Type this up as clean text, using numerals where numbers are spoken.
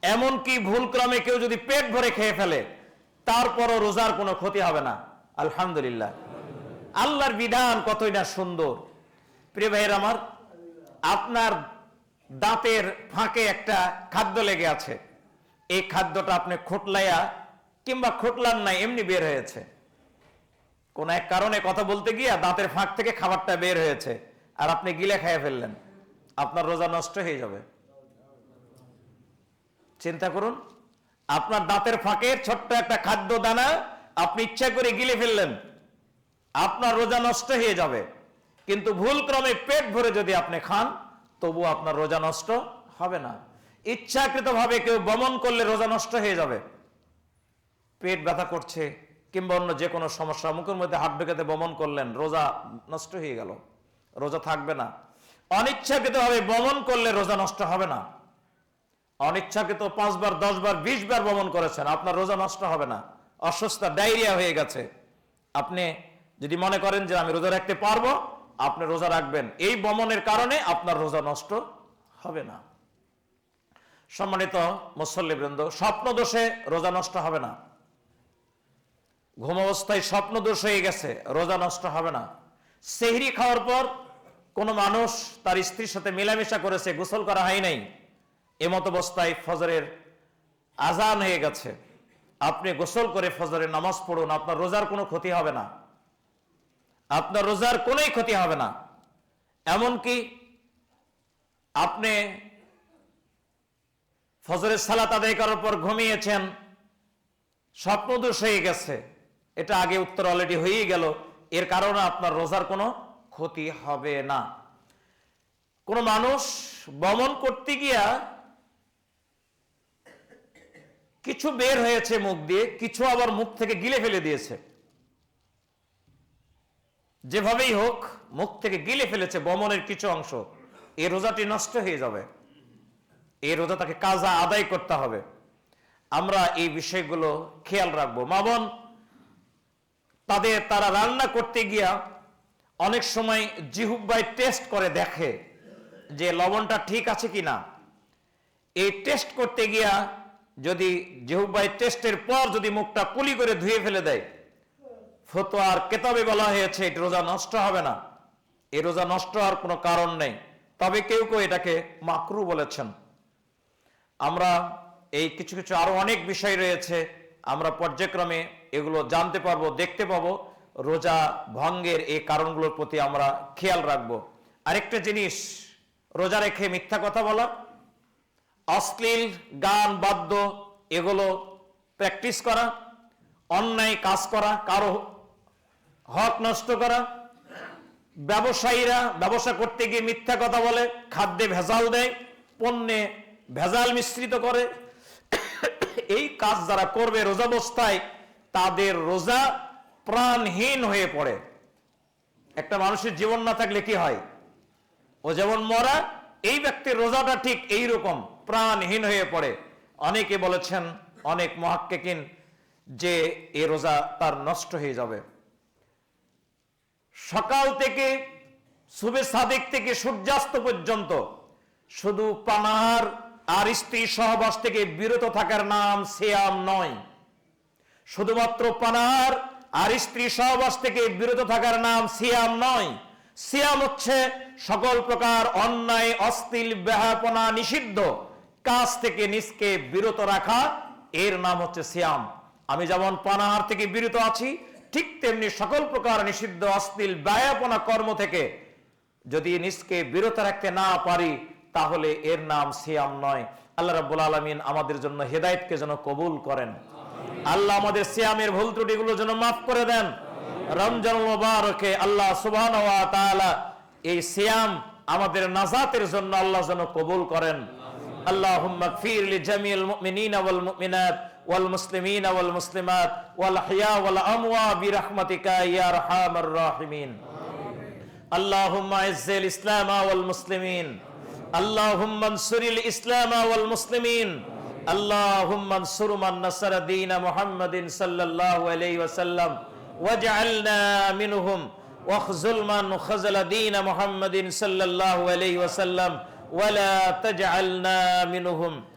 এমনকি ভুলক্রমে কেউ যদি পেট ভরে খেয়ে ফেলে তারপরও রোজার কোনো ক্ষতি হবে না। আলহামদুলিল্লাহ, আল্লাহর বিধান কতই না সুন্দর। প্রিয় ভাইয়ের আমার, আপনার দাঁতের ফাঁকে একটা খাদ্য লেগে আছে, এই খাদ্যটা আপনি খোটলাইয়া কিংবা খোটলার নাই এমনি বের হয়েছে, কোন এক কারণে কথা বলতে গিয়া দাঁতের ফাঁক থেকে খাবারটা বের হয়েছে আর আপনি গিলে খেয়ে ফেললেন, আপনার রোজা নষ্ট হয়ে যাবে। চিন্তা করুন, আপনার দাঁতের ফাঁকের ছোট্ট একটা খাদ্য দানা আপনি ইচ্ছা করে গিলে ফেললেন, আপনার রোজা নষ্ট হয়ে যাবে। কিন্তু ভুল ক্রমে পেট ভরে যদি আপনি খান তবু আপনার রোজা নষ্ট হবে না। ইচ্ছাকৃতভাবে কেউ বমন করলে রোজা নষ্ট হয়ে যাবে। পেট ব্যথা করছে কিংবা অন্য যে কোনো সমস্যা, মুখের মধ্যে হাত ঢুকাতে বমন করলেন, রোজা নষ্ট হয়ে গেল, রোজা থাকবে না। অনিচ্ছাকৃতভাবে বমন করলে রোজা নষ্ট হবে না। অনিচ্ছাকৃত 5 বার 10 বার 20 বার বমন করেছেন, আপনার রোজা নষ্ট হবে না। অসুস্থ ডায়রিয়া হয়ে গেছে, আপনি যদি মনে করেন যে আমি রোজা রাখতে পারবো, আপনি রোজা রাখবেন, এই বমনের কারণে আপনার রোজা নষ্ট হবে না। সম্মানিত মুসল্লিবৃন্দ, স্বপ্ন দোষে রোজা নষ্ট হবে না। ঘুম অবস্থায় স্বপ্ন দোষ হয়ে গেছে, রোজা নষ্ট হবে না। সেহরি খাওয়ার পর কোনো মানুষ তার স্ত্রীর সাথে মেলামেশা করেছে, গোসল করা হয় নাই, এমত অবস্থায় ফজরের আজান হয়ে গেছে, আপনি গোসল করে ফজরের নামাজ পড়ুন, আপনার রোজার কোনো ক্ষতি হবে না, আপনার রোজার কোনোই ক্ষতি হবে না। এমনকি আপনি ফজরের সালাত আদায় করার পর ঘুমিয়েছেন, স্বপ্নদোষ হয়ে গেছে, এটা আগে উত্তর অলরেডি হয়েই গেল, এর কারণে আপনার রোজার কোনো ক্ষতি হবে না। কোন মানুষ বমন করতে গিয়া কিছু বের হয়েছে মুখ দিয়ে, কিছু আবার মুখ থেকে গিলে ফেলে দিয়েছে, যেভাবেই হোক মুখ থেকে গিলে ফেলেছে বমনের কিছু অংশ, এই রোজাটি নষ্ট হয়ে যাবে, এই রোজা তাকে কাজা আদায় করতে হবে। আমরা এই বিষয়গুলো খেয়াল রাখবো। মা বোন, তারা রান্না করতে গিয়া অনেক সময় জিহ্বায় টেস্ট করে দেখে যে লবণটা ঠিক আছে কিনা। এই টেস্ট করতে গিয়া যদি জিহ্বায় টেস্টের পর যদি মুখটা কুলি করে ধুয়ে ফেলে দেয়, ফতোয়ার কেতাবে বলা হয়েছে এটি রোজা নষ্ট হবে না, এই রোজা নষ্ট হওয়ার কোনো কারণ নেই। তবে কেউ কেউ এটাকে মাকরু বলেছেন। আমরা এই কিছু কিছু আরো অনেক বিষয় রয়েছে, আমরা পর্যায়ক্রমে এগুলো জানতে পারবো, দেখতে পাবো। রোজা ভঙ্গের এই কারণগুলোর প্রতি আমরা খেয়াল রাখবো। আরেকটা জিনিস, রোজা রেখে মিথ্যা কথা বলা, অশ্লীল গান বাদ্য এগুলো প্র্যাকটিস করা, অন্যায় কাজ করা, কারো হক নষ্ট করা, ব্যবসায়ীরা ব্যবসা করতে গিয়ে মিথ্যা কথা বলে, খাদ্যে ভেজাল দেয়, পণ্যে ভেজাল মিশ্রিত করে, এই কাজ যারা করবে রোজাবস্থায় তাদের রোজা প্রাণহীন হয়ে পড়ে। একটা মানুষের জীবন না থাকলে কি হয়, ও যেমন মরা, এই ব্যক্তির রোজাটা ঠিক এই রকম প্রাণহীন হয়ে পড়ে। অনেকে বলেছেন, অনেক মুহাক্কিকিন, যে এই রোজা তার নষ্ট হয়ে যাবে। সকাল থেকে সুবে সাদিক থেকে সূর্যাস্ত পর্যন্ত শুধু পানাহার আর স্ত্রী সহবাস থেকে বিরত থাকার নাম সিয়াম নয়। শুধুমাত্র পানাহার আর স্ত্রী সহবাস থেকে বিরত থাকার নাম সিয়াম নয়। সিয়াম হচ্ছে সকল প্রকার অন্যায়, অশ্লীল, বেহায়াপনা, নিষিদ্ধ কাজ থেকে নিজকে বিরত রাখা, এর নাম হচ্ছে সিয়াম। আমি যেমন পানাহার থেকে বিরত আছি, ঠিক তেমনি সকল প্রকার নিষিদ্ধ, অশ্লীল, বেহায়াপনা কর্ম থেকে যদি নিজকে বিরত রাখতে না পারি তাহলে এর নাম সিয়াম নয়। আল্লাহ রাব্বুল আলামিন আমাদের জন্য হেদায়েতকে যেন কবুল করেন। আল্লাহ আমাদের সিয়ামের ভুল ত্রুটিগুলো যেন মাফ করে দেন। রমজানুল মুবারকে আল্লাহ সুবহানাহু ওয়া তাআলা এই সিয়াম আমাদের নাজাতের জন্য আল্লাহ যেন কবুল করেন। আল্লাহুম্মা গফির লিজামিল মুমিনিনা ওয়াল মুমিনাত ওয়াল মুসলিমিনা ওয়াল মুসলিমাত ওয়াল আহইয়া ওয়াল আমওয়াত বিরহমাতিকা ইয়া আরহামার রাহিমিন। আল্লাহুম্মা ইজ্জিল ইসলাম ওয়াল মুসলিমিন। اللهم انصر الإسلام والمسلمين. اللهم انصر من نصر دين محمد صلى الله عليه وسلم واجعلنا منهم واخذل من خذل دين محمد صلى الله عليه وسلم ولا تجعلنا منهم.